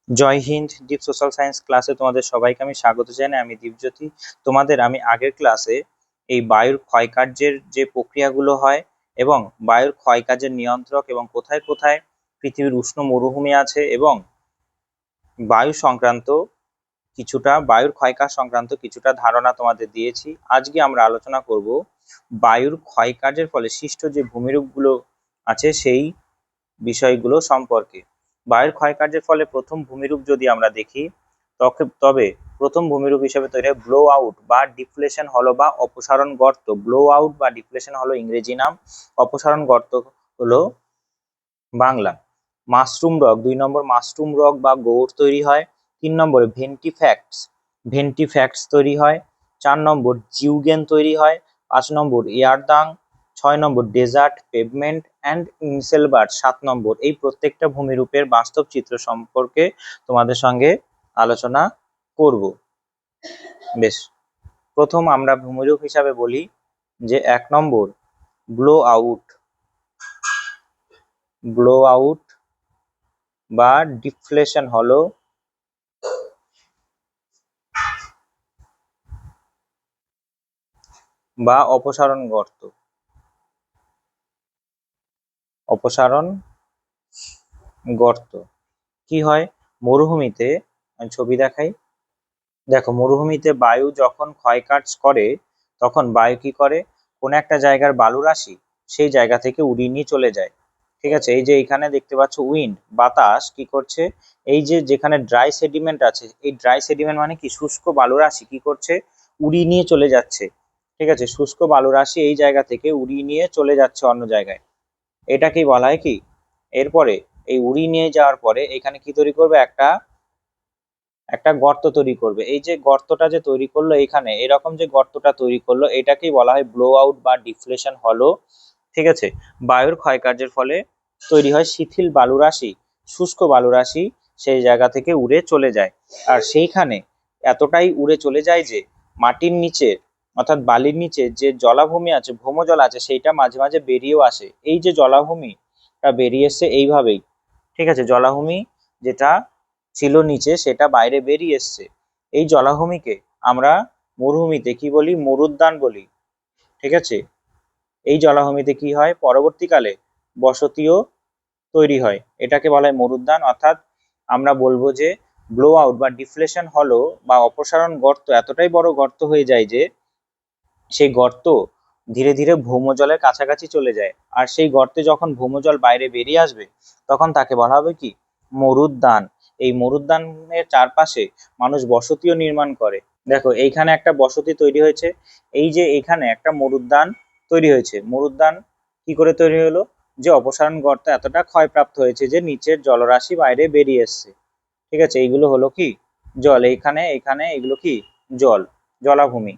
জয় Hind. Deep social science ক্লাসে তোমাদের সবাইকে আমি স্বাগত জানাই। আমি দীপজ্যোতি। আমি আগের ক্লাসে এই বায়ুর ক্ষয়কার্যের যে প্রক্রিয়াগুলো হয় এবং বায়ুর ক্ষয়কার্যের নিয়ন্ত্রক এবং কোথায় কোথায় পৃথিবীর উষ্ণ মরুভূমি আছে এবং বায়ু সংক্রান্ত বায়ুর ক্ষয়কার সংক্রান্ত কিছুটা ধারণা তোমাদের দিয়েছি। আজকে আমরা আলোচনা করব বায়ুর ক্ষয়কার্যের ফলে সৃষ্ট যে ভূমিরূপগুলো আছে সেই বিষয়গুলো সম্পর্কে। বায়ুর ক্ষয়কার্যের ফলে প্রথম ভূমিরূপ যদি আমরা দেখি তবে প্রথম ভূমিরূপ হিসেবে তৈরি হয় ব্লো আউট বা ডিফ্লেশন হলো বা অপসারণ গর্ত। ব্লো আউট বা ডিফ্লেশন হলো ইংরেজি নাম, অপসারণ গর্ত হলো বাংলা। মাশরুম রক, 2 নম্বর মাশরুম রক বা গৌড় তৈরি হয়। 3 নম্বরে ভেন্টিফ্যাক্টস তৈরি হয়। 4 নম্বর জিউগেন তৈরি হয়। 5 নম্বর এয়ারদাং। 6 নম্বর ডেজার্ট পেভমেন্ট অ্যান্ড ইনসেলবার্ট। 7 নম্বর। এই প্রত্যেকটা ভূমিরূপের বাস্তব চিত্র সম্পর্কে তোমাদের সঙ্গে আলোচনা করব। বেশ, প্রথম আমরা ভূমিরূপ হিসাবে বলি যে 1 নম্বর ব্লো আউট বা ডিফ্লেশন হলো বা অপসারণ গর্ত। কি হয় মরুভূমিতে, আমি ছবি দেখাই। দেখো, মরুভূমিতে বায়ু যখন ক্ষয়কার্য করে তখন বায়ু কি করে, কোন একটা জায়গার বালুরাশি সেই জায়গা থেকে উড়িয়ে নিয়ে চলে যায়। ঠিক আছে, এই যে এখানে দেখতে পাচ্ছ উইন্ড, বাতাস কি করছে, এই যে যেখানে ড্রাই সেডিমেন্ট আছে, এই ড্রাই সেডিমেন্ট মানে কি, শুষ্ক বালুরাশি কি করছে, উড়িয়ে নিয়ে চলে যাচ্ছে। ঠিক আছে, শুষ্ক বালুরাশি এই জায়গা থেকে উড়িয়ে নিয়ে চলে যাচ্ছে অন্য জায়গায়। এটাকেই বলা হয় কি, এরপরে এই উড়িয়ে নিয়ে যাওয়ার পরে এখানে কি তৈরি করবে, একটা একটা গর্ত তৈরি করবে। এই যে গর্তটা যে তৈরি করলো এখানে, এরকম যে গর্তটা তৈরি করলো এটাকেই বলা হয় ব্লো আউট বা ডিফ্লেশন হলো। ঠিক আছে, বায়ুর ক্ষয়কার্যের ফলে তৈরি হয় শিথিল বালুরাশি, শুষ্ক বালুরাশি সেই জায়গা থেকে উড়ে চলে যায়। আর সেইখানে এতটাই উড়ে চলে যায় যে মাটির নিচে অর্থাৎ বালির নিচে যে জলাভূমি আছে, ভৌমজল আছে, সেইটা মাঝে মাঝে বেরিয়েও আসে। এই যে জলাভূমিটা বেরিয়ে এসছে এইভাবেই। ঠিক আছে, জলাভূমি যেটা ছিল নিচে সেটা বাইরে বেরিয়ে এসছে। এই জলাভূমিকে আমরা মরুভূমিতে কি বলি, মরুদ্যান বলি। ঠিক আছে, এই জলাভূমিতে কি হয়, পরবর্তীকালে বসতিও তৈরি হয়, এটাকে বলা হয় মরুদ্যান। অর্থাৎ আমরা বলবো যে ব্লো আউট বা ডিফ্লেশন হলো বা অপসারণ গর্ত এতটাই বড় গর্ত হয়ে যায় যে সেই গর্ত ধীরে ধীরে ভৌমজলের কাছাকাছি চলে যায়। আর সেই গর্তে যখন ভৌমজল বাইরে বেরিয়ে আসবে তখন তাকে বলা হবে কি, মরুদ্যান। এই মরুদ্যানের চারপাশে মানুষ বসতিও নির্মাণ করে। দেখো, এইখানে একটা বসতি তৈরি হয়েছে, এই যে এখানে একটা মরুদ্যান তৈরি হয়েছে। মরুদ্যান কি করে তৈরি হলো, যে অপসারণ গর্ত এতটা ক্ষয়প্রাপ্ত হয়েছে যে নিচের জলরাশি বাইরে বেরিয়ে এসছে। ঠিক আছে, এইগুলো হলো কি জল, এইখানে এখানে এগুলো কি জলাভূমি।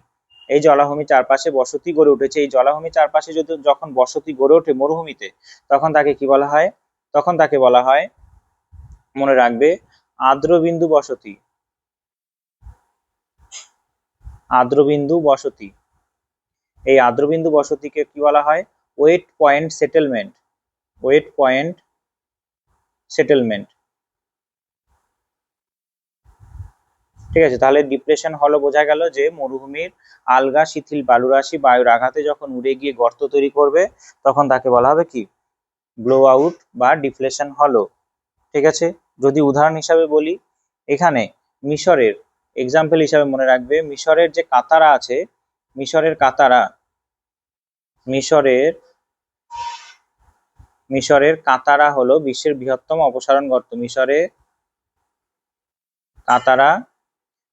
এই জলাভূমি চারপাশে বসতি গড়ে উঠেছে। এই জলাভূমি চারপাশে যখন বসতি গড়ে ওঠে মরুভূমিতে, তখন তাকে কি বলা হয়, মনে রাখবে, আর্দ্রবিন্দু বসতি। এই আর্দ্রবিন্দু বসতিকে কি বলা হয়, ওয়েট পয়েন্ট সেটেলমেন্ট। ঠিক আছে, তাহলে ডিপ্রেশন হলো বোঝা গেল যে মরুভূমির আলগা শিথিল বালুরাশি বায়ুর আঘাতে যখন উড়ে গিয়ে গর্ত তৈরি করবে তখন তাকে বলা হবে কি, ব্লো আউট বা ডিফ্লেশন হলো। ঠিক আছে, যদি উদাহরণ হিসাবে বলি, এখানে মিশরের এক্সাম্পল হিসাবে মনে রাখবে, মিশরের যে কাতারা আছে, মিশরের কাতারা হলো বিশ্বের বৃহত্তম অপসারণ গর্ত। কাতারা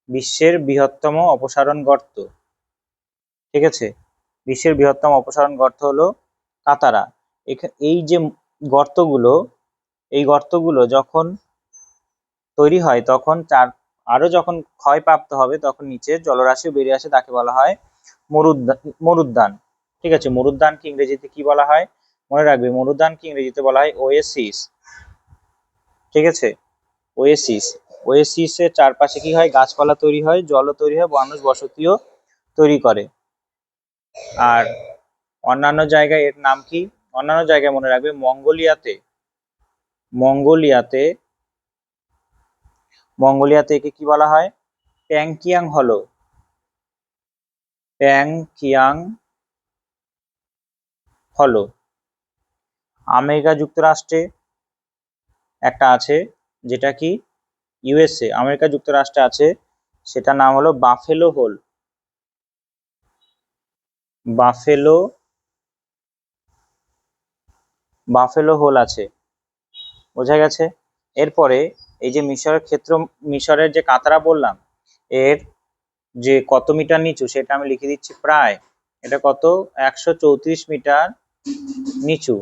বিশ্বের বৃহত্তম অপসারণ গর্ত। ঠিক আছে, বিশ্বের বৃহত্তম অপসারণ গর্ত হলো কাতারা। এই যে গর্তগুলো যখন তৈরি হয় তখন আরো যখন ক্ষয়প্রাপ্ত হবে তখন নিচের জলরাশি বেরিয়ে আসে, তাকে বলা হয় মরুদ্যান। ঠিক আছে, মরুদ্যানকে ইংরেজিতে কি বলা হয়, মনে রাখবে, মরুদ্যানকে ইংরেজিতে বলা হয় ওয়েসিস। ঠিক আছে, ওয়েসিসের চারপাশে কি হয়, গাছপালা তৈরি হয়, জলও তৈরি হয়, মানুষ বসতিও তৈরি করে। আর অন্যান্য জায়গায় এর নাম কি, অন্যান্য জায়গায় মনে রাখবে, মঙ্গোলিয়াতে মঙ্গোলিয়াতে একে কি বলা হয়? প্যাংকিয়াং হলো, প্যাংকিয়াং হলো। আমেরিকা যুক্তরাষ্ট্রে একটা আছে, যেটা কি ইউএসএ, আমেরিকা যুক্তরাষ্ট্রে আছে, সেটার নাম হলো buffalo whole, buffalo, buffalo whole আছে, বোঝা গেছে? এরপরে এই যে মিশরের ক্ষেত্র, মিশরের যে কাতারা বললাম, এর যে কত মিটার নিচু সেটা আমি লিখে দিচ্ছি প্রায়, এটা কত, 134 মিটার নিচু।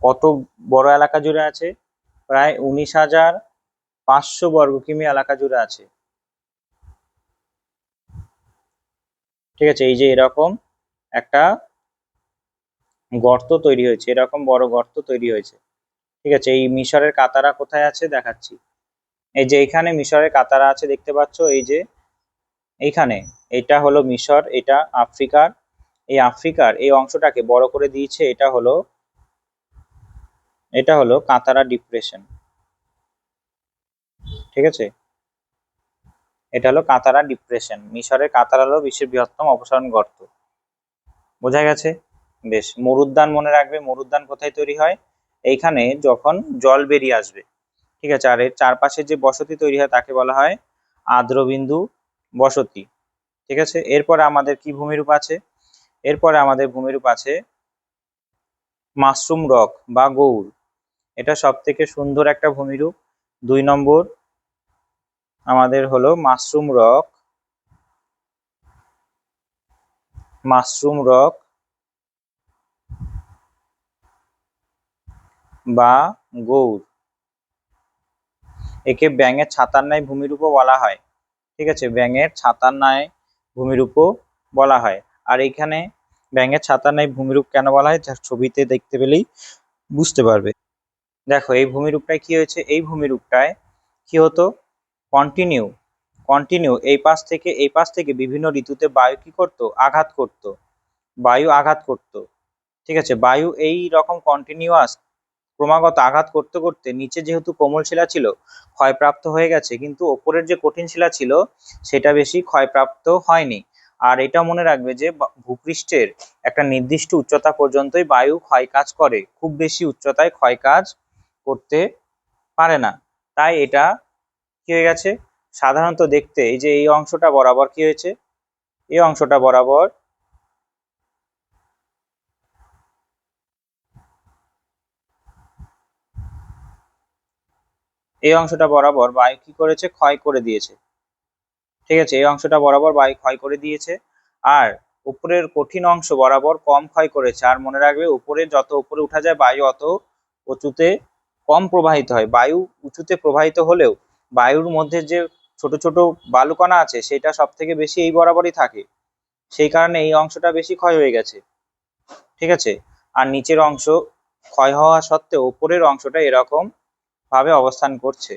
কত বড় এলাকা জুড়ে আছে? প্রায় 19,500 বর্গ কিমি এলাকা জুড়ে আছে। ঠিক আছে, এই যে এরকম একটা গর্ত তৈরি হয়েছে, এরকম বড় গর্ত তৈরি হয়েছে। ঠিক আছে, এই মিশরের কাতারা কোথায় আছে দেখাচ্ছি। এই যে এখানে মিশরের কাতারা আছে, দেখতে পাচ্ছ, এই যে এইখানে, এটা হলো মিশর, এটা আফ্রিকার, এই আফ্রিকার এই অংশটাকে বড় করে দিয়েছে, এটা হলো কাতারা ডিপ্রেশন। ঠিক আছে, এটা হলো কাতারা ডিপ্রেশন। মিশরের কাতারা হলো বিশ্বের বৃহত্তম অপসারণ গর্ত। বোঝা গেছে? বেশ। মরুদ্যান মনে রাখবে, মরুদ্যান কোথায় তৈরি হয়? এইখানে যখন জল বেরিয়ে আসবে। ঠিক আছে, আর এর চারপাশে যে বসতি তৈরি হয় তাকে বলা হয় আর্দ্রবিন্দু বসতি। ঠিক আছে, এরপরে আমাদের কি ভূমিরূপ আছে? এরপরে আমাদের ভূমিরূপ আছে মাশরুম রক বা গৌড়। এটা সব থেকে সুন্দর একটা ভূমিরূপ। 2 নম্বর আমাদের হলো মাশরুম রক, মাশরুম রক বা গৌড়। একে ব্যাঙের ছাতার ন্যায় ভূমিরূপও বলা হয়। ঠিক আছে, ব্যাঙের ছাতার ন্যায় ভূমিরূপও বলা হয়। আর এইখানে ব্যাঙের ছাতার ন্যায় ভূমিরূপ কেন বলা হয়, যা ছবিতে দেখতে পেলেই বুঝতে পারবে। দেখো এই ভূমিরূপটায় কি হয়েছে, এই ভূমিরূপটায় কি হতো, কন্টিনিউ, কন্টিনিউ এই পাশ থেকে এই পাশ থেকে বিভিন্ন ঋতুতে বায়ু কি করতো, আঘাত করতো, বায়ু আঘাত করতো। ঠিক আছে, বায়ু এই রকম কন্টিনিউয়াস ক্রমাগত আঘাত করতে করতে নিচে যেহেতু কোমল শিলা ছিল ক্ষয়প্রাপ্ত হয়ে গেছে, কিন্তু ওপরের যে কঠিন শিলা ছিল সেটা বেশি ক্ষয়প্রাপ্ত হয়নি। আর এটা মনে রাখবে যে ভূপৃষ্ঠের একটা নির্দিষ্ট উচ্চতা পর্যন্তই বায়ু ক্ষয় কাজ করে, খুব বেশি উচ্চতায় ক্ষয় কাজ করতে পারে না। তাই এটা কি হয়ে গেছে, সাধারণত দেখতে এই যে এই অংশটা বরাবর কি হয়েছে, এই অংশটা বরাবর, এই অংশটা বরাবর বায়ু কি করেছে, ক্ষয় করে দিয়েছে। ঠিক আছে, এই অংশটা বরাবর বায়ু ক্ষয় করে দিয়েছে, আর উপরের কঠিন অংশ বরাবর কম ক্ষয় করেছে। আর মনে রাখবে, উপরে যত উপরে উঠা যায় বায়ু অত উঁচুতে কম প্রবাহিত হয়। বায়ু উঁচুতে প্রবাহিত হলেও বায়ুর মধ্যে যে ছোট ছোট বালুকণা আছে সেটা সব থেকে বেশি এই বরাবরই থাকে, সেই কারণে এই অংশটা বেশি ক্ষয় হয়ে গেছে। ঠিক আছে, আর নিচের অংশ ক্ষয় হওয়া সত্ত্বেও উপরের অংশটা এরকম ভাবে অবস্থান করছে,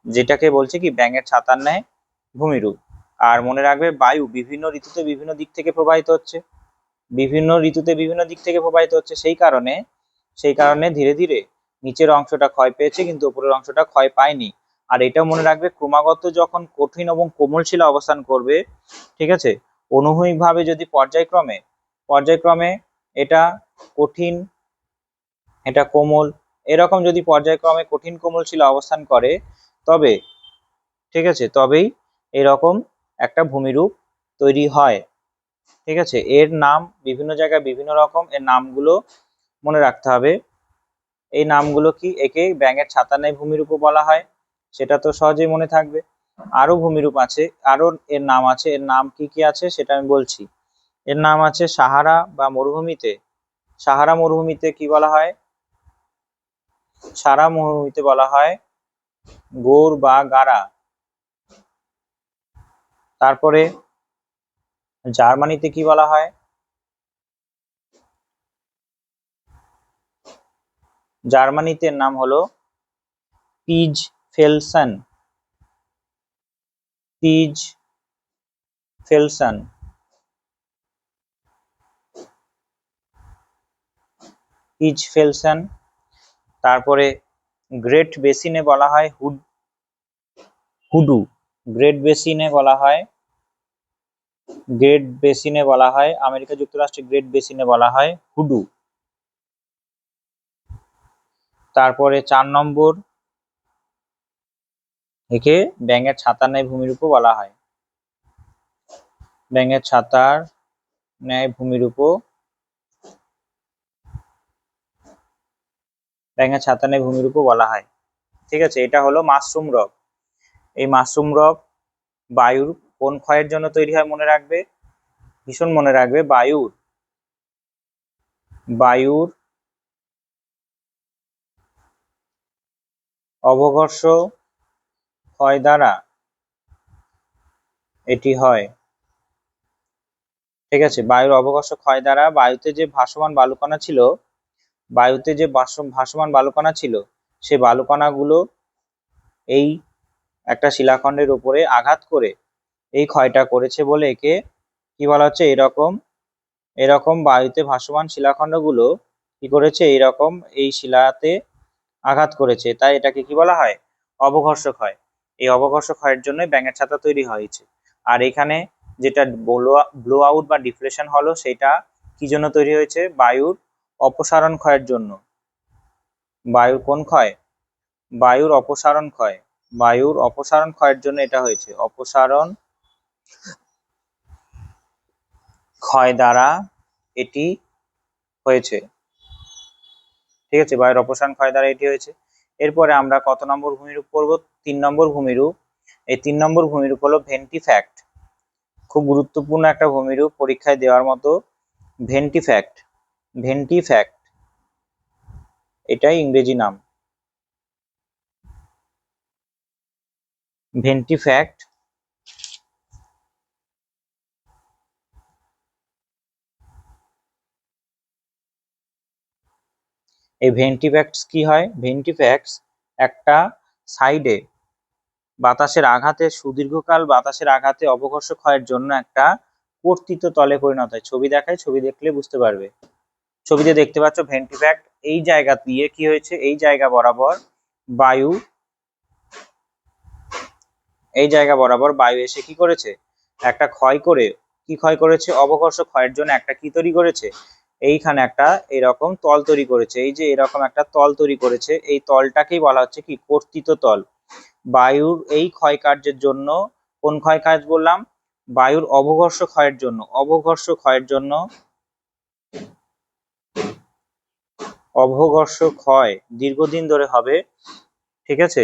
যেটাকে বলছে কি ব্যাঙের ছাতার ন্যায় ভূমিরূপ। আর মনে রাখবে, বায়ু বিভিন্ন ঋতুতে বিভিন্ন দিক থেকে প্রবাহিত হচ্ছে, বিভিন্ন ঋতুতে বিভিন্ন দিক থেকে প্রবাহিত হচ্ছে, সেই কারণে ধীরে ধীরে নিচের অংশটা ক্ষয় পেয়েছে কিন্তু উপরের অংশটা ক্ষয় পায়নি। আর এটাও মনে রাখবে, ক্রমাগত যখন কঠিন এবং কোমল শিলা অবস্থান করবে, ঠিক আছে, অনুভূমিকভাবে যদি পর্যায়ক্রমে পর্যায়ক্রমে এটা কঠিন, এটা কোমল, এরকম যদি পর্যায়ক্রমে কঠিন কোমল শিলা অবস্থান করে, তবে ঠিক আছে, তবেই এরকম একটা ভূমিরূপ তৈরি হয়। ঠিক আছে, এর নাম বিভিন্ন জায়গায় বিভিন্ন রকম, এর নামগুলো মনে রাখতে হবে। এই নামগুলো কি, একে ব্যাঙের ছাতা ন্যায় ভূমিরূপও বলা হয়, সেটা তো সহজেই মনে থাকবে। আরো ভূমিরূপ আছে, আরো এর নাম আছে, এর নাম কি কি আছে সেটা আমি বলছি। এর নাম আছে সাহারা বা মরুভূমিতে, সাহারা মরুভূমিতে কি বলা হয়, সারা মরুভূমিতে বলা হয় গৌড় বা গারা। তারপরে জার্মানিতে কি বলা হয়, জার্মানিতে নাম হলো পিজ ফেলসন, পিজ ফেলসন। পিজ ফেলসন। তারপরে গ্রেট বেসিনে বলা হয় হুড, হুডু। গ্রেট বেসিনে বলা হয়, আমেরিকা যুক্তরাষ্ট্রে গ্রেট বেসিনে বলা হয় হুডু। তারপরে 4 নম্বর, একে ব্যাঙের ছাতার ন্যায় ভূমিরূপও বলা হয়। ব্যাঙের ছাতার ন্যায় ভূমিরূপও, ব্যাঙের ছাতা ন্যায় ভূমিরূপও বলা হয়। ঠিক আছে, এটা হলো মাশরুম রক। এই মাশরুম রক বায়ুর কোন ক্ষয়ের জন্য তৈরি হয় মনে রাখবে, ভীষণ মনে রাখবে, বায়ুর অবঘর্ষ ক্ষয় দ্বারা এটি হয়। ঠিক আছে, বায়ুর অবঘর্ষ ক্ষয় দ্বারা বায়ুতে যে ভাসমান বালুকণা ছিল, সেই বালুকণাগুলো এই একটা শিলাখণ্ডের উপরে আঘাত করে এই ক্ষয়টা করেছে বলে একে কি বলা হচ্ছে, এরকম বায়ুতে ভাসমান শিলাখণ্ডগুলো কি করেছে, এইরকম এই শিলাতে আঘাত করেছে, তাই এটাকে কি বলা হয়, অবঘর্ষ ক্ষয়। এই অবঘর্ষ ক্ষয়ের জন্য ব্যাঙের ছাতা তৈরি হয়েছে। আর এখানে যেটা ব্লো আউট বা ডিফ্লেশন হলো, সেটা কি জন্য তৈরি হয়েছে, বায়ুর অপসারণ ক্ষয়ের জন্য। বায়ুর কোন ক্ষয়, বায়ুর অপসারণ ক্ষয়, বায়ুর অপসারণ ক্ষয়ের জন্য এটা হয়েছে, অপসারণ ক্ষয় দ্বারা এটি হয়েছে। ঠিক আছে, বায়ুর অপসারণ ক্ষয় দ্বারা এটি হয়েছে। এরপরে আমরা কত নম্বর ভূমিরূপ করব, 3 নম্বর ভূমিরূপ। এই 3 নম্বর ভূমিরূপ হলো ভেন্টিফ্যাক্ট। খুব গুরুত্বপূর্ণ একটা ভূমিরূপ, পরীক্ষায় দেওয়ার মতো। ভেন্টিফ্যাক্ট, ভেন্টিফ্যাক্ট এটাই ইংরেজি নাম। ভেন্টিফ্যাক্ট এই ভেন্টিফ্যাক্টস কি হয়, ভেন্টিফ্যাক্টস একটা সাইডে বাতাসের আঘাতে, সুদীর্ঘকাল বাতাসের আঘাতে অবঘর্ষ ক্ষয়ের জন্য একটা কর্তিত তলে পরিণত হয়। ছবি দেখায়, ছবি দেখলে বুঝতে পারবে। ছবিতে দেখতে পাচ্ছ ভেন্টিফ্যাক্ট, এই জায়গা দিয়ে কি হয়েছে, এই জায়গা বরাবর বায়ু, এই জায়গা বরাবর বায়ু এসে কি করেছে, একটা ক্ষয় করে, কি ক্ষয় করেছে, অবঘর্ষ ক্ষয়ের জন্য একটা কি তৈরি করেছে, এইখানে একটা এরকম তল তৈরি করেছে। এই যে এরকম একটা তল তৈরি করেছে, এই তলটাকেই বলা হচ্ছে কি, কর্তিত তল। বায়ুর এই ক্ষয় কার্যের জন্য, কোন ক্ষয় কাজ বললাম, বায়ুর অবঘর্ষ ক্ষয়ের জন্য, অবঘর্ষ ক্ষয়ের জন্য, অবঘর্ষ ক্ষয় দীর্ঘদিন ধরে হবে। ঠিক আছে,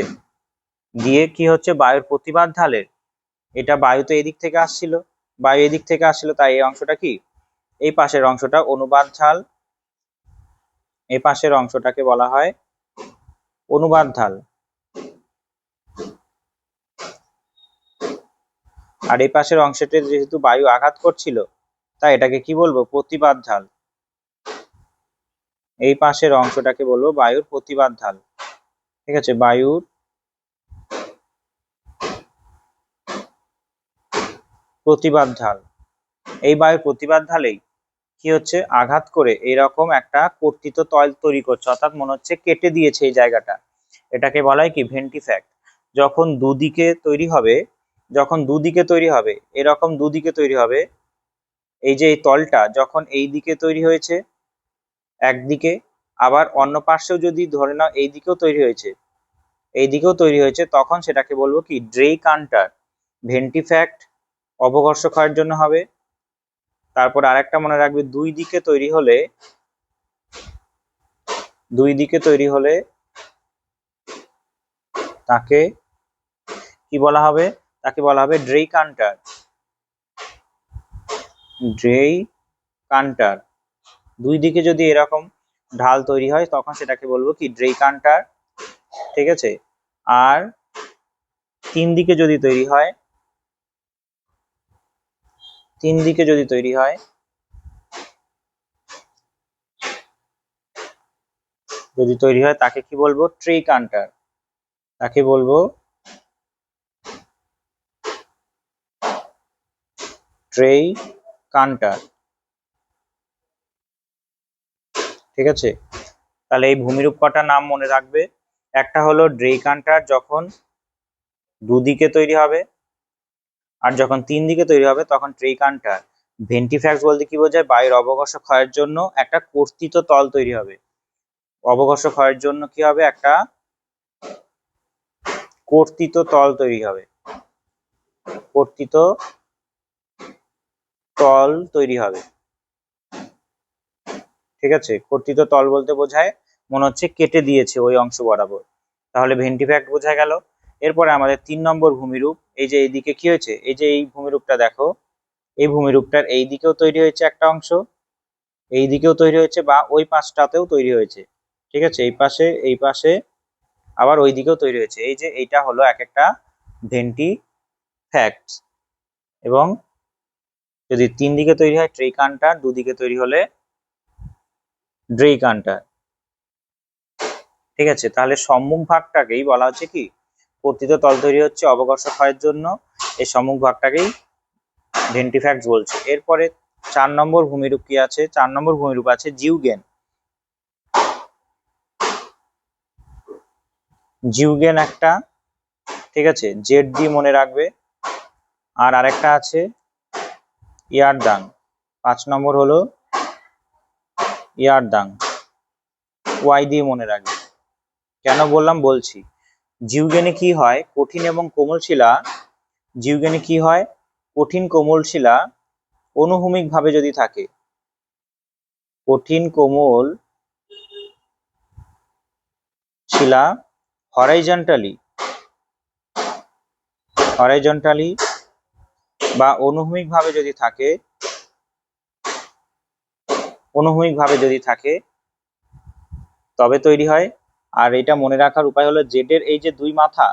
দিয়ে কি হচ্ছে, বায়ুর প্রতিবাদ ঢালের, এটা বায়ুতে এদিক থেকে আসছিল, বায়ু এদিক থেকে আসছিল, তাই এই অংশটা কি, এই পাশের অংশটা অনুবাদ ঢাল, এই পাশের অংশটাকে বলা হয় অনুবাদ ঢাল। আর এই পাশের অংশতে যেহেতু বায়ু আঘাত করছিল, তাই এটাকে কি বলবো, প্রতিবাদ ঢাল। এই পাশের অংশটাকে বলবো বায়ুর প্রতিবাদ ঢাল। ঠিক আছে, বায়ুর প্রতিবাদ ঢাল। এই বায়ুর প্রতিবাদ ঢালেই কি হচ্ছে, আঘাত করে এরকম একটা কর্তিত তল তৈরি করছে, অর্থাৎ মনে হচ্ছে কেটে দিয়েছে এই জায়গাটা। এটাকে বলা হয় কি, ভেন্টিফ্যাক্ট। যখন দুদিকে তৈরি হবে, এরকম দুদিকে তৈরি হবে, এই যে এই তলটা যখন এই দিকে তৈরি হয়েছে একদিকে, আবার অন্য পার্শ্বেও যদি ধরে নাও এই দিকেও তৈরি হয়েছে, এই দিকেও তৈরি হয়েছে, তখন সেটাকে বলবো কি, ড্রেইকান্টার। ভেন্টিফ্যাক্ট অবঘর্ষ ক্ষয়ের জন্য হবে। তারপর আরেকটা মনে রাখবে, দুই দিকে তৈরি হলে তাকে কি বলা হবে, তাকে বলা হবে ড্রেইকান্টার। ড্রেইকান্টার, দুই দিকে যদি এরকম ঢাল তৈরি হয় তখন সেটাকে বলবো কি, ড্রেইকান্টার। ঠিক আছে, আর তিন দিকে যদি তৈরি হয়, তাকে কি বলবো, ট্রেইকান্টার। তাকে বলবো ট্রেইকান্টার। ঠিক আছে, তাহলে এই ভূমিরূপ কটার নাম মনে রাখবে, একটা হলো ড্রেইকান্টার, যখন দুদিকে তৈরি হবে, আর যখন 3 দিকে তৈরি হবে তখন ট্রেইকান্টার। ভেন্টিফ্যাক্স বলতে কি বোঝায়? বায়ুর অবঘর্ষ ক্ষয়ের জন্য একটা কর্তিত তল তৈরি হবে। অবঘর্ষ ক্ষয়ের জন্য কি হবে? একটা কর্তিত তল তৈরি হবে, কর্তিত তল তৈরি হবে। ঠিক আছে, কর্তিত তল বলতে বোঝায় মনে হচ্ছে কেটে দিয়েছে ওই অংশ বরাবর, তাহলে ভেন্টিফ্যাক্ট বোঝা গেল। এরপরে আমাদের 3 নম্বর ভূমিরূপ। এই যে এইদিকে কি হয়েছে, এই যে এই ভূমিরূপটা দেখো, এই ভূমিরূপটার এই দিকেও তৈরি হয়েছে একটা অংশ, এই দিকেও তৈরি হয়েছে, বা ওই পাশটাতেও তৈরি হয়েছে। ঠিক আছে, এই পাশে আবার ওই দিকেও তৈরি হয়েছে। এই যে এইটা হলো এক একটা ভেন্টিফ্যাক্টস। এবং যদি 3 দিকে তৈরি হয় ট্রেইকান্টার, দুদিকে তৈরি হলে ড্রেইকান্টার। ঠিক আছে, তাহলে সম্মুখ ভাগটাকেই বলা হচ্ছে কি? কর্তিত তল তৈরি হচ্ছে অবঘর্ষ ক্ষয়ের জন্য, এই সম্মুখ ভাগটাকেই ভেন্টিফ্যাক্টস বলছে। এরপরে 4 নম্বর ভূমিরূপ কি আছে? 4 নম্বর ভূমিরূপ আছে জিউগেন। জিউগেন একটা, ঠিক আছে, জেড দিয়ে মনে রাখবে। আর আরেকটা আছে ইয়ারদাং। 5 নম্বর হলো ইয়ারদাং, ওয়াই দিয়ে মনে রাখবে। কেন বললাম বলছি। জিউগেনে কি হয়? কঠিন এবং কোমল শিলা, জিউগেনে কি হয়? কঠিন কোমল শিলা অনুভূমিক ভাবে যদি থাকে, কঠিন কোমল শিলা হরাইজন্টালি বা অনুভূমিক ভাবে যদি থাকে, তবে তৈরি হয়। আর এটা মনে রাখার উপায় হলো জেডের এই যে দুই মাথা,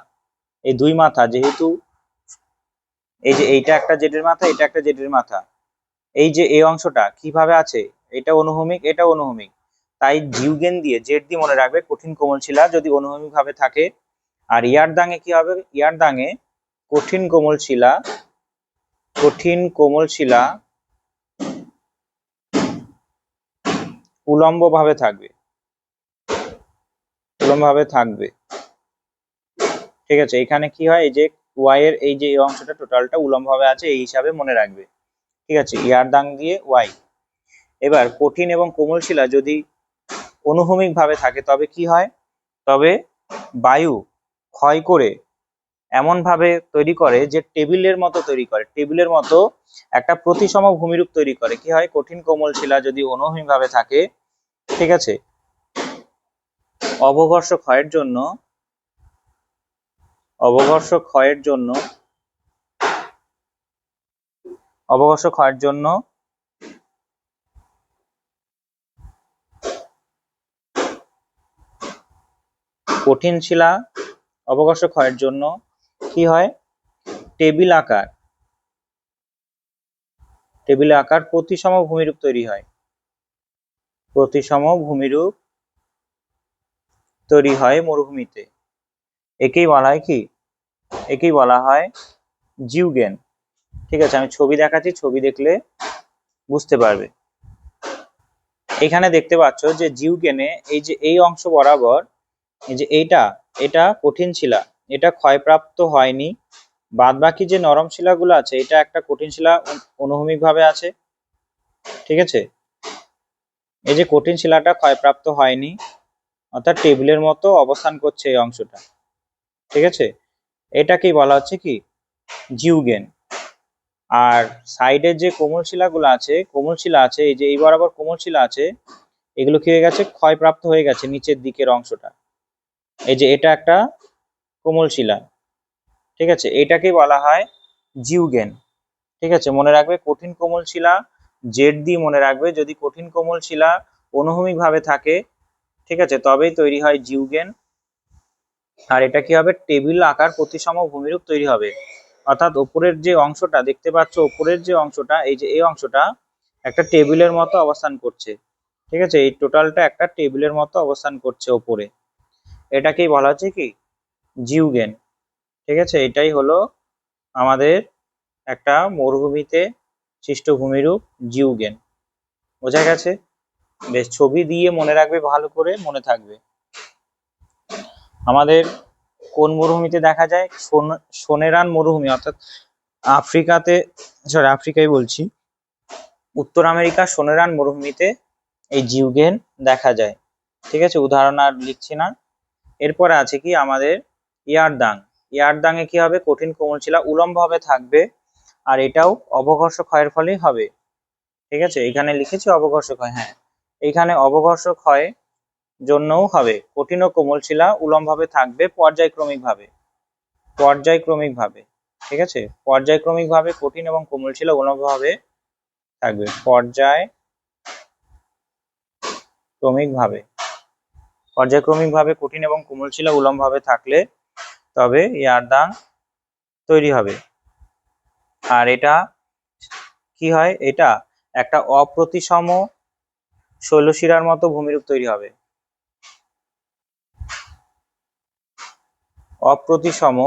এই দুই মাথা যেহেতু এই যে এইটা একটা জেডের মাথা, এটা একটা জেডের মাথা, এই যে এই অংশটা কিভাবে আছে, এটা অনুভূমিক, এটা অনুভূমিক, তাই জিউগেন দিয়ে জেড দিয়ে মনে রাখবে কঠিন কোমল শিলা যদি অনুভূমিক ভাবে থাকে। আর ইয়ারদাঙে কি হবে? ইয়ারদাঙে কঠিন কোমল শিলা উলম্ব ভাবে থাকবে। ঠিক আছে, এখানে কি হয়? এই যে ওয়াই এর এই যে এই অংশটা টোটালটা উলম্ব ভাবে আছে, এই হিসাবে মনে রাখবে। ঠিক আছে, ইয়ারদাং দিয়ে ওয়াই। এবার কঠিন এবং কোমল শিলা যদি অনুভূমিক ভাবে থাকে তবে কি হয়? তবে বায়ু ক্ষয় করে এমন ভাবে তৈরি করে যে টেবিলের মতো তৈরি করে, টেবিলের মতো একটা প্রতিসম ভূমিরূপ তৈরি করে। কি হয়? কঠিন কোমল শিলা যদি অনুভূমিক ভাবে থাকে, ঠিক আছে, অবঘর্ষ ক্ষয়ের জন্য কঠিন শিলা অবঘর্ষ ক্ষয়ের জন্য কি হয়? টেবিল আকার প্রতিসম ভূমিরূপ তৈরি হয়, মরুভূমিতে। একেই বলা হয় কি? একেই বলা হয় জিউগেন। ঠিক আছে, আমি ছবি দেখাচ্ছি, ছবি দেখলে বুঝতে পারবে। এখানে দেখতে পাচ্ছ যে জিউগেনে এই যে এই অংশ বরাবর, এই যে এটা কঠিন শিলা, এটা ক্ষয়প্রাপ্ত হয়নি। বাদ বাকি যে নরম শিলাগুলো আছে, এটা একটা কঠিন শিলা অনুভূমিক ভাবে আছে। ঠিক আছে, এই যে কঠিন শিলাটা ক্ষয়প্রাপ্ত হয়নি, অর্থাৎ টেবিলের মতো অবস্থান করছে এই অংশটা। ঠিক আছে, এটাকেই বলা হচ্ছে কি? জিউগেন। আর সাইডের যে কোমল শিলা আছে, এই যে এই বরাবর কোমল শিলা আছে, এগুলো কি হয়ে গেছে? ক্ষয়প্রাপ্ত হয়ে গেছে নিচের দিকের অংশটা। এই যে এটা একটা কোমল শিলা। ঠিক আছে, এটাকেই বলা হয় জিউগেন। ঠিক আছে, মনে রাখবে কঠিন কোমল শিলা জেড দিয়ে মনে রাখবে। যদি কঠিন কোমল শিলা অনুভূমিক ভাবে থাকে, ঠিক আছে, তবেই তৈরি হয় জিউগেন। আর এটা কি হবে? টেবিল আকার প্রতিসম ভূমিরূপ তৈরি হবে। অর্থাৎ উপরের যে অংশটা দেখতে পাচ্ছ, উপরের যে অংশটা, এই যে এই অংশটা একটা টেবিলের মতো অবস্থান করছে। ঠিক আছে, এই টোটালটা একটা টেবিলের মতো অবস্থান করছে উপরে, এটাকেই বলা হচ্ছে কি? জিউগেন। ঠিক আছে, এটাই হলো আমাদের একটা মরুভূমিতে সৃষ্ট ভূমিরূপ জিউগেন। বোঝা গেছে? বেশ, ছবি দিয়ে মনে রাখবে, ভালো করে মনে থাকবে। আমাদের কোন মরুভূমিতে দেখা যায়? সোনেরান মরুভূমি, অর্থাৎ আফ্রিকায় বলছি, উত্তর আমেরিকার সোনেরান মরুভূমিতে এই জিউগেন দেখা যায়। ঠিক আছে, উদাহরণ আর লিখছি না। এরপরে আছে কি আমাদের ইয়ারদাং। ইয়ারদাং এ কি হবে? কঠিন কোমল শিলা উলম্ব ভাবে থাকবে, আর এটাও অবঘর্ষ ক্ষয়ের ফলেই হবে। ঠিক আছে, এখানে লিখেছি অবঘর্ষ ক্ষয়, হ্যাঁ এখানে অবঘর্ষ ক্ষয় জন্যও হবে। কঠিন ও কোমল শিলা উলম্ব ভাবে থাকবে পর্যায়ক্রমিক ভাবে। ঠিক আছে, পর্যায়ক্রমিক ভাবে কঠিন এবং কোমল শিলা উলম্ব ভাবে থাকবে পর্যায়ক্রমিক ভাবে কঠিন এবং কোমল শিলা উলম্ব ভাবে থাকলে তবে ইয়ারদাং তৈরি হবে। আর এটা কি হয়? এটা একটা অপ্রতিসম শৈলশিরার মতো ভূমিরূপ তৈরি হবে। অপ্রতিসম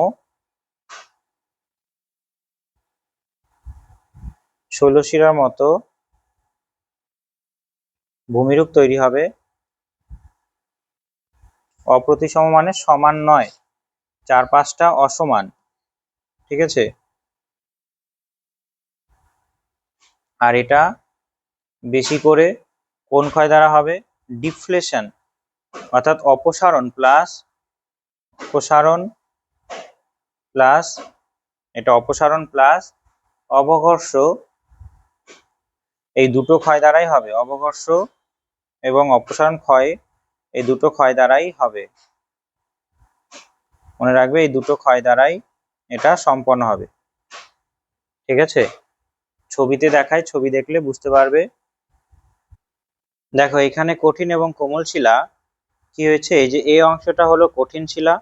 শৈলশিরার মতো ভূমিরূপ তৈরি হবে। অপ্রতিসম মানে সমান নয়, 4-5টা অসমান। ঠিক আছে, আর এটা বেশি করে কোন ক্ষয় দ্বারা হবে? ডিফ্লেশন, অর্থাৎ অপসারণ প্লাস অবঘর্ষ, এই দুটো ক্ষয় দ্বারাই হবে। অবঘর্ষ এবং অপসারণ ক্ষয়, এই দুটো ক্ষয় দ্বারাই হবে। মনে রাখবে, এই দুটো ক্ষয় দ্বারাই এটা সম্পন্ন হবে। ঠিক আছে, ছবিতে দেখায়, ছবি দেখলে বুঝতে পারবে। দেখো এখানে কঠিন এবং কোমল শিলা কি হয়েছে? এই যে এই অংশটা হলো কঠিন শিলা।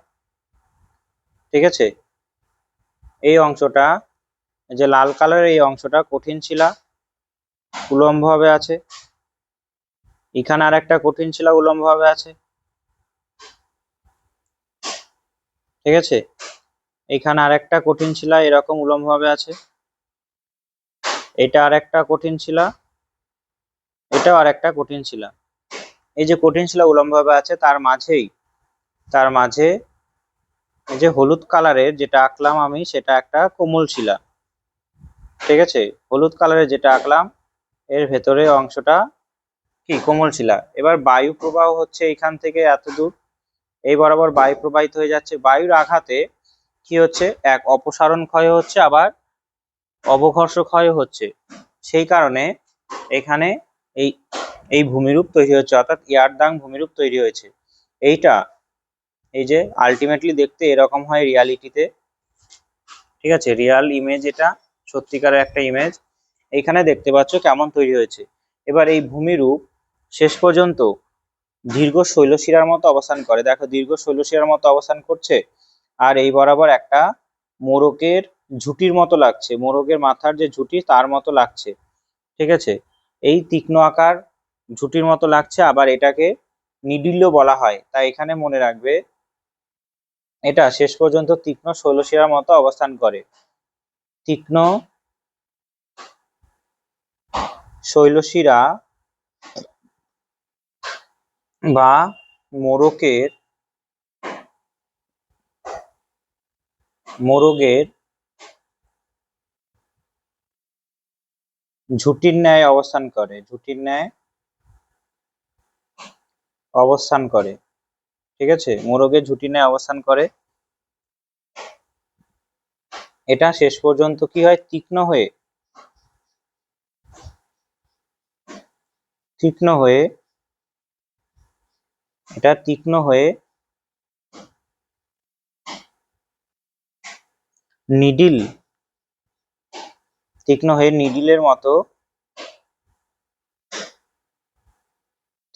ঠিক আছে, এই অংশটা, যে লাল কালারের এই অংশটা কঠিন শিলা উলম্ব ভাবে আছে। এখানে আর একটা কঠিন শিলা উলম্ব ভাবে আছে। ঠিক আছে, এখানে আর একটা কঠিন শিলা এরকম উলম্ব ভাবে আছে। এটা আর একটা কঠিন শিলা, এটাও আর একটা কঠিন শিলা। এই যে কঠিন শিলা উলম্ব ভাবে আছে, তার মাঝে এই যে হলুদ কালারের যেটা আঁকলাম আমি, সেটা একটা কোমল শিলা। ঠিক আছে, হলুদ কালারের যেটা আঁকলাম এর ভেতরে অংশটা কি? কোমল শিলা। এবার বায়ু প্রবাহ হচ্ছে এখান থেকে এত দূর, এই বরাবর বায়ু প্রবাহিত হয়ে যাচ্ছে। বায়ুর আঘাতে কি হচ্ছে? এক অপসারণ ক্ষয় হচ্ছে, আবার অবঘর্ষ ক্ষয় হচ্ছে। সেই কারণে এখানে এই এই ভূমিরূপ তৈরি হচ্ছে, অর্থাৎ ইয়ারদাং ভূমিরূপ তৈরি হয়েছে। এইটা এই যে আলটিমেটলি দেখতে এরকম হয় রিয়ালিটিতে। ঠিক আছে, রিয়াল ইমেজ, এটা সত্যিকারের একটা ইমেজ। এইখানে দেখতে পাচ্ছ কেমন তৈরি হয়েছে। এবার এই ভূমিরূপ শেষ পর্যন্ত দীর্ঘ শৈলশিরার মতো অবস্থান করে। দেখো দীর্ঘ শৈলশিরার মতো অবস্থান করছে, আর এই বরাবর একটা মোরগের ঝুঁটির মতো লাগছে, মোরগের মাথার যে ঝুঁটি তার মতো লাগছে। ঠিক আছে, এই তীক্ষ্ণ আকার ঝুঁটির মতো লাগছে, আবার এটাকে নিডিলও বলা হয়। তাই এখানে মনে রাখবে, এটা শেষ পর্যন্ত তীক্ষ্ণ শৈলশিরার মতো অবস্থান করে। তীক্ষ্ণ শৈলশিরা বা মোরগের ঝুঁটির ন্যায় অবস্থান করে। ঠিক আছে, মোরগের ঝুঁটির ন্যায় অবস্থান করে। এটা শেষ পর্যন্ত কি হয়? তীক্ষ্ণ হয়ে এটা তীক্ষ্ণ হয়ে নিডিলের মতো,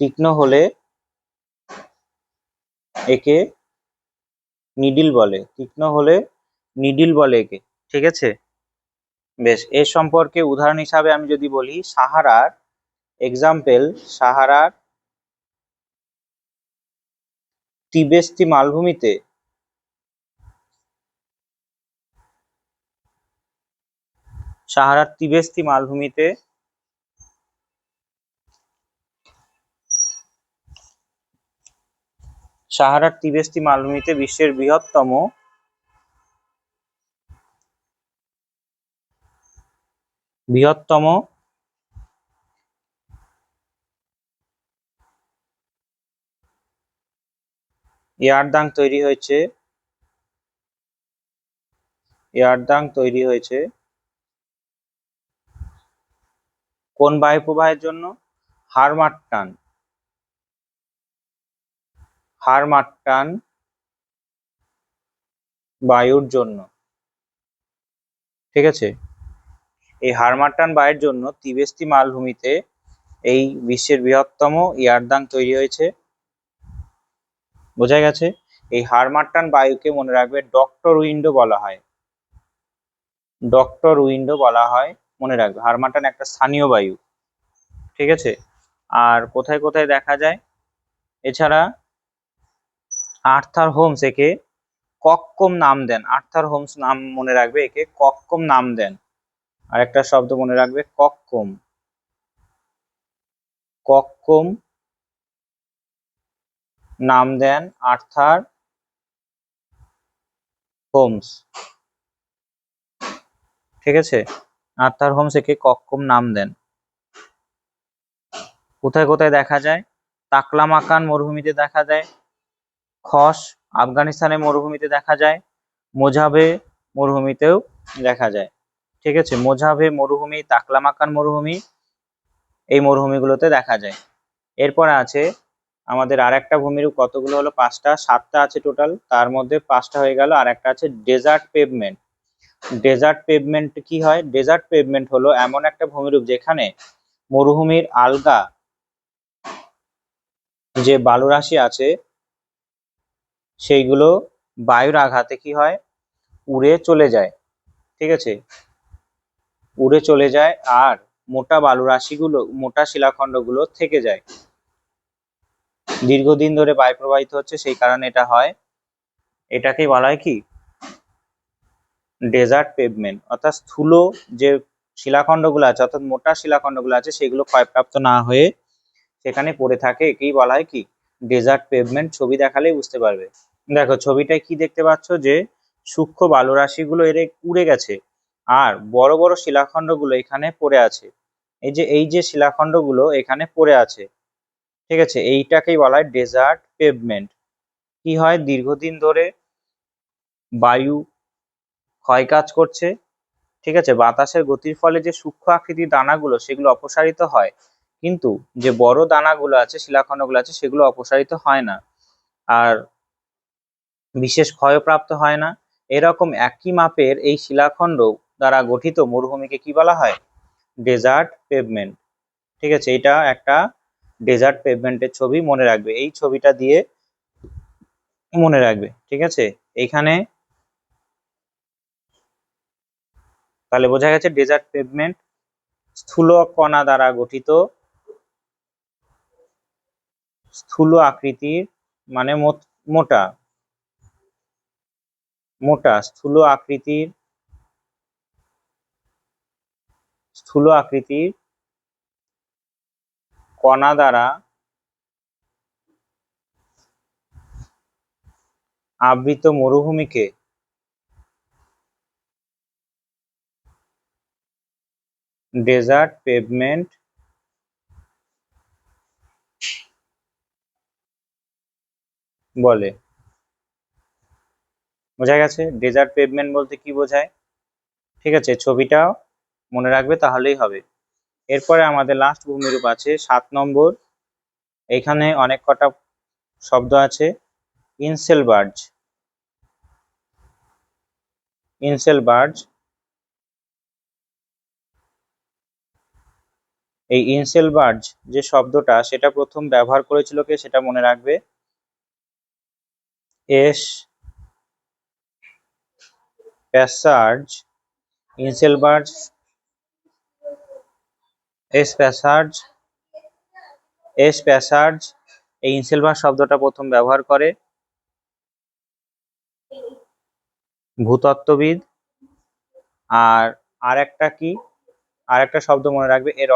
তীক্ষ্ণ হলে একে নিডিল বলে একে। ঠিক আছে, বেশ, এর সম্পর্কে উদাহরণ হিসাবে আমি যদি বলি, সাহারার তিবেস্তি মালভূমিতে সাহারার তিবেস্তি মালভূমিতে বিশ্বের বৃহত্তম এয়ারদাং তৈরি হয়েছে কোন বায়ু প্রবাহের জন্য? হারমাট্টান বায়ুর জন্য। ঠিক আছে, এই হারমাট্টান বায়ুর জন্য তিবেস্তি মালভূমিতে এই বিশ্বের বৃহত্তম ইয়ারদাং তৈরি হয়েছে। বোঝা গেছে? এই হারমাট্টান বায়ুকে মনে রাখবে ডক্টর উইন্ডো বলা হয়। মনে রাখবে, হারমাট্টান একটা স্থানীয় বায়ু। ঠিক আছে, আর কোথায় কোথায় দেখা যায়? এছাড়া আর্থার হোমস একে কক্কম নাম দেন। আর্থার হোমস নাম মনে রাখবে, একে কক্কম নাম দেন। আর একটা শব্দ মনে রাখবে, কক্কম নাম দেন আর্থার হোমস। ঠিক আছে, আর্থার হোমস একে কক্কম নাম দেন। কোথায় কোথায় দেখা যায়? তাকলামাকান মরুভূমিতে দেখা যায়, খস আফগানিস্তানের মরুভূমিতে দেখা যায়, মোজাভে মরুভূমিতেও দেখা যায়। ঠিক আছে, মোজাভে মরুভূমি, তাকলামাকান মরুভূমি, এই মরুভূমিগুলোতে দেখা যায়। এরপরে আছে আমাদের আর একটা ভূমিরূপ, কতগুলো হলো? 5টা, 7টা আছে টোটাল, তার মধ্যে 5টা হয়ে গেল। আর একটা আছে ডেজার্ট পেভমেন্ট। ডেজার্ট পেভমেন্ট কি হয়? ডেজার্ট পেভমেন্ট হলো এমন একটা ভূমিরূপ যেখানে মরুভূমির আলগা যে বালুরাশি আছে সেইগুলো বায়ুর আঘাতে কি হয়? উড়ে চলে যায়। ঠিক আছে, উড়ে চলে যায়, আর মোটা শিলাখণ্ডগুলো থেকে যায়। দীর্ঘদিন ধরে বায়ু প্রবাহিত হচ্ছে, সেই কারণে এটা হয়। এটাকেই বলা হয় কি? Desert pavement. অর্থাৎ স্থূল যে শিলাখণ্ডগুলো আছে, অর্থাৎ মোটা শিলাখণ্ডগুলো আছে, সেগুলো ক্ষয়প্রাপ্ত না হয়ে সেখানে পড়ে থাকে, একেই বলা হয় কি? Desert pavement. ছবি দেখালেই বুঝতে পারবে। দেখো ছবিটায় কি দেখতে পাচ্ছ, যে সূক্ষ্ম বালুরাশিগুলো উড়ে গেছে, আর বড় বড় শিলাখণ্ডগুলো এখানে পড়ে আছে। এই যে শিলাখণ্ডগুলো এখানে পড়ে আছে, ঠিক আছে, এইটাকেই বলা হয় ডেজার্ট পেভমেন্ট। কি হয়? দীর্ঘদিন ধরে বায়ু ক্ষয়কাজ করছে। ঠিক আছে, বাতাসের গতির ফলে যে সূক্ষ্ম আকৃতির দানাগুলো সেগুলো অপসারিত হয়, কিন্তু যে বড় দানাগুলো আছে, শিলাখণ্ডগুলো আছে, সেগুলো অপসারিত হয় না, আর বিশেষ ক্ষয়প্রাপ্ত হয় না। এরকম একই মাপের এই শিলাখণ্ড দ্বারা গঠিত মরুভূমিকে কি বলা হয়? Desert pavement. ঠিক আছে, এটা একটা ডেজার্ট পেভমেন্টের ছবি, মনে রাখবে। এই ছবিটা দিয়ে মনে রাখবে। ঠিক আছে, এইখানে তাহলে বোঝা গেছে ডেজার্ট পেভমেন্ট স্থূল কণা দ্বারা গঠিত, স্থূল আকৃতির, মানে মোটা মোটা স্থূল আকৃতির কণা দ্বারা আবৃত মরুভূমিকে ডেজার্ট পেভমেন্ট বলে। বোঝা গেছে ডেজার্ট পেভমেন্ট বলতে কি বোঝায়? ঠিক আছে, ছবিটাও মনে রাখবে, তাহলেই হবে। এরপরে আমাদের লাস্ট ভূমিরূপ আছে 7 নম্বর। এখানে অনেক কটা শব্দ আছে। ইনসেলবার্জ। এই ইনসেলবার্জ যে শব্দটা, সেটা প্রথম ব্যবহার করেছিল কে, সেটা মনে রাখবে। এস প্যাসার্জ। ইনসেলবার্জ এস প্যাসার্জ এই ইনসেলবার্জ শব্দটা প্রথম ব্যবহার করে ভূতত্ত্ববিদ। আর আরেকটা কি? আরেকটা শব্দ মনে রাখবে, এর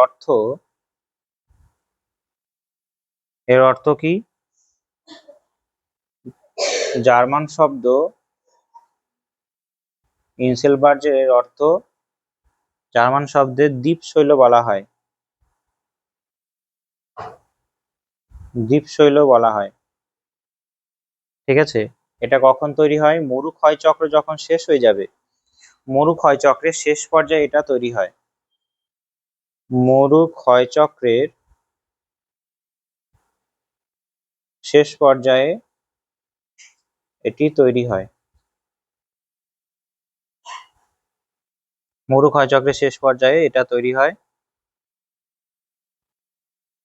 অর্থ কি? জার্মান শব্দ ইনসেলবার্জের অর্থ জার্মান শব্দের দ্বীপশৈল বলা হয়। দ্বীপশৈল বলা হয়, ঠিক আছে। এটা কখন তৈরি হয়? মরু ক্ষয়চক্র যখন শেষ হয়ে যাবে, মরু ক্ষয়চক্রের শেষ পর্যায়ে এটা তৈরি হয়। মরু ক্ষয়চক্রের শেষ পর্যায়ে এটি তৈরি হয়। মরু ক্ষয়চক্রের শেষ পর্যায়ে এটা তৈরি হয়।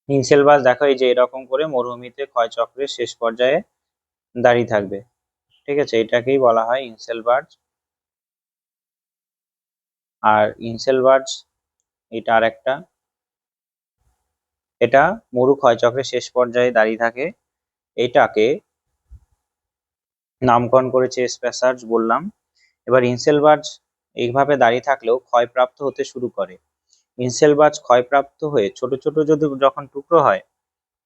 ইনসেলবাস দেখো এই যে এরকম করে মরুভূমিতে ক্ষয়চক্রের শেষ পর্যায়ে দাঁড়িয়ে থাকবে, ঠিক আছে, এটাকেই বলা হয় ইনসেলবার্জ। আর ইনসেলবার্জ এটা আর একটা, এটা মরু ক্ষয়চক্রের শেষ পর্যায়ে দাঁড়িয়ে থাকে। এটাকে নামকরণ করেছে স্পেসার্জ বললাম। এবার ইনসেলবার্জ এইভাবে দাঁড়িয়ে থাকলেও ক্ষয়প্রাপ্ত হতে শুরু করে। ইনসেলবার্জ ক্ষয়প্রাপ্ত হয়ে ছোট ছোট যদি যখন টুকরো হয়,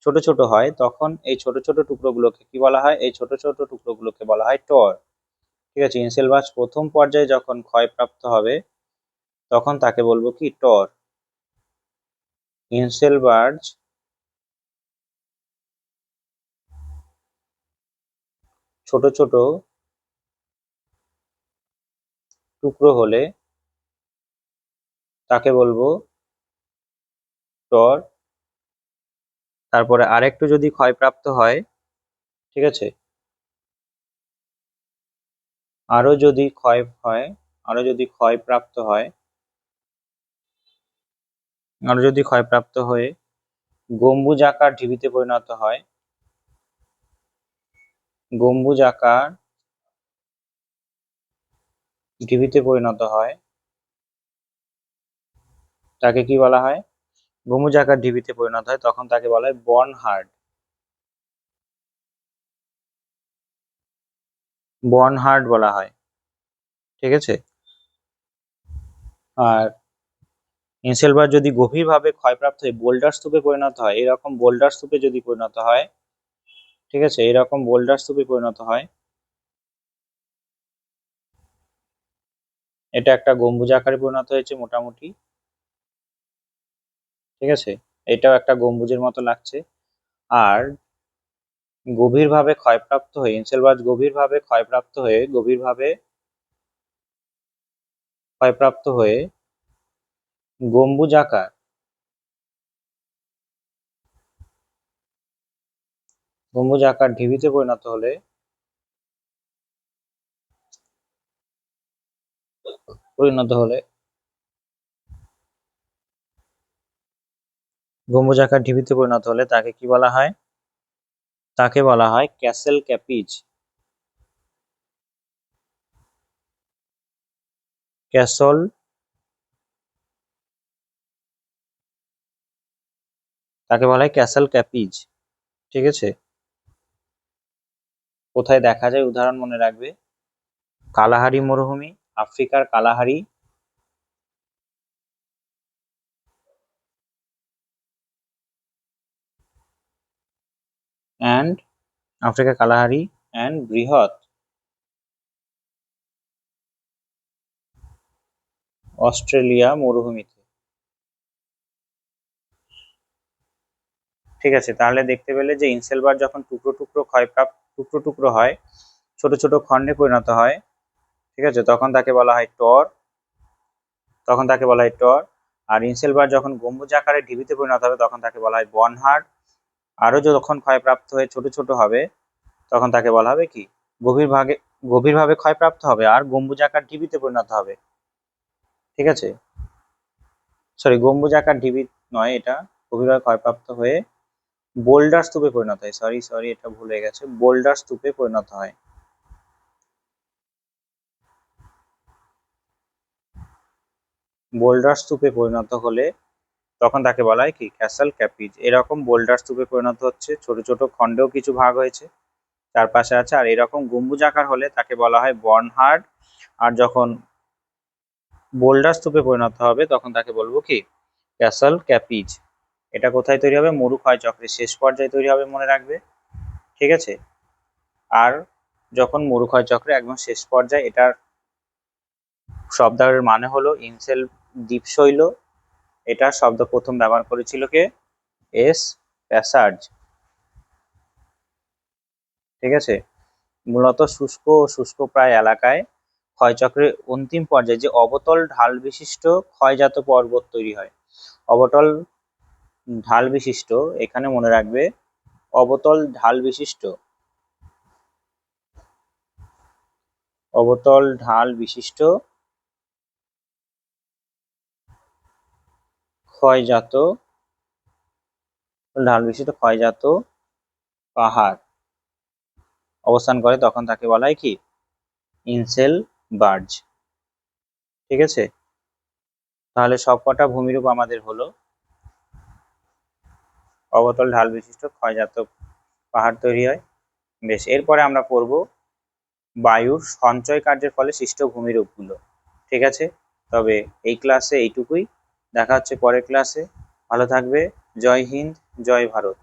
ছোট ছোট হয়, তখন এই ছোট ছোট টুকরোগুলোকে কি বলা হয়? এই ছোট ছোট টুকরোগুলোকে বলা হয় টর, ঠিক আছে। ইনসেলবার্জ প্রথম পর্যায়ে যখন ক্ষয়প্রাপ্ত হবে তখন তাকে বলবো কি? টর। ইনসেলবার্জ ছোট ছোট টুকরো হলে তাকে বলবো টর। তারপরে আরেকটু যদি ক্ষয়প্রাপ্ত হয়, ঠিক আছে, আরো যদি ক্ষয় হয়, আরো যদি ক্ষয়প্রাপ্ত হয়, আরো যদি ক্ষয়প্রাপ্ত হয়ে গম্বুজাকার ঢিবিতে পরিণত হয়, গম্বুজাকার ঢিবিতে পরিণত হয়, তাকে কি বলা হয়? গম্বুজাকার ঢিবিতে পরিণত হয়, তখন তাকে বলা হয় বর্নহার্ড। বর্নহার্ড বলা হয়, ঠিক আছে। আর ইনসেলবার যদি গভীরভাবে ক্ষয়প্রাপ্ত হয়ে বোল্ডার স্তূপে পরিণত হয়, এরকম বোল্ডার স্তূপে যদি পরিণত হয়, ঠিক আছে, এরকম বোল্ডার স্তূপে পরিণত হয়, এটা একটা গম্বুজ আকারে পরিণত হয়েছে মোটামুটি, ঠিক আছে, এটাও একটা গম্বুজের মতো লাগছে। আর গভীরভাবে ক্ষয়প্রাপ্ত হয়ে ইনসেলবার্জ গভীরভাবে ক্ষয়প্রাপ্ত হয়ে গম্বুজাকার ঢিবিতে পরিণত হলে পরিণত হলে গম্বুজাকার ঢিবিতে পরিণত হলে তাকে কি বলা হয়? তাকে বলা হয় ক্যাসেল ক্যাপিজ। ক্যাসল তাকে বলা হয় ক্যাসেল ক্যাপিজ, ঠিক আছে। কোথায় দেখা যায় উদাহরণ মনে রাখবে? কালাহারি মরুভূমি, আফ্রিকার কালাহারি, অ্যান্ড আফ্রিকার কালাহারি অ্যান্ড বৃহৎ অস্ট্রেলিয়া মরুভূমিতে, ঠিক আছে। তাহলে দেখতে পেলে যে ইনসেলবার যখন টুকরো টুকরো হয়, ছোট ছোট খণ্ডে পরিণত হয়, ঠিক আছে, তখন তাকে বলা হয় টর, তখন তাকে বলা হয় টর। আর ইনসেলবার যখন গম্বুজ আকারে ঢিবিতে পরিণত হবে তখন তাকে বলা হয় বর্নহার্ড। আরো যখন ক্ষয়প্রাপ্ত হয়ে ছোট ছোট হবে তখন তাকে বলা হবে কি? গভীরভাবে গভীরভাবে ক্ষয়প্রাপ্ত হবে আর গম্বুজাকার ঢিবিতে পরিণত হবে, ঠিক আছে। সরি, গম্বুজাকার ঢিবি নয়, এটা গভীরভাবে ক্ষয়প্রাপ্ত হয়ে বোল্ডার স্তূপে পরিণত হয়। সরি সরি, এটা ভুল হয়ে গেছে, বোল্ডার স্তূপে পরিণত হয়। বোল্ডার স্তূপে পরিণত হলে তখন তাকে বলা হয় কি? ক্যাসল ক্যাপিজ। এরকম বোল্ডার স্তূপে পরিণত হচ্ছে, ছোট ছোট খণ্ডেও কিছু ভাগ হয়েছে, চারপাশে আছে, আর এরকম গম্বুজ আকার হলে তাকে বলা হয় বর্নহার্ড। আর যখন বোল্ডার স্তূপে পরিণত হবে তখন তাকে বলবো কি? ক্যাসল ক্যাপিজ। এটা কোথায় তৈরি হবে? মরু ক্ষয়চক্রের শেষ পর্যায়ে তৈরি হবে, মনে রাখবে, ঠিক আছে। আর যখন মরুক্ষয় চক্রে একদম শেষ পর্যায়ে, এটার শব্দের মানে হলো ইনসেল দ্বীপশৈল। এটার শব্দ প্রথম ব্যবহার করেছিল কে? এস প্যাসার্জ। ঠিক আছে। মূলত শুষ্ক ও শুষ্ক প্রায় এলাকায় ক্ষয়চক্রের অন্তিম পর্যায়ে যে অবতল ঢাল বিশিষ্ট ক্ষয়জাত পর্বত তৈরি হয়। অবতল ঢাল বিশিষ্ট, এখানে মনে রাখবে, অবতল ঢাল বিশিষ্ট, অবতল ঢাল বিশিষ্ট ক্ষয়জাত ক্ষয়জাত পাহাড় অবস্থান করে, তখন তাকে বলা হয় কি? In-cell barge. ঠিক আছে। তাহলে সবকটা ভূমিরূপ আমাদের হলো অবতল ঢাল বিশিষ্ট ক্ষয়জাত পাহাড় তৈরি হয়। বেশ, এরপরে আমরা পড়ব বায়ুর সঞ্চয় কার্যের ফলে সৃষ্ট ভূমিরূপগুলো। ঠিক আছে। তবে এই ক্লাসে এইটুকুই। দেখা হচ্ছে পরের ক্লাসে। ভালো থাকবে। জয় হিন্দ, জয় ভারত।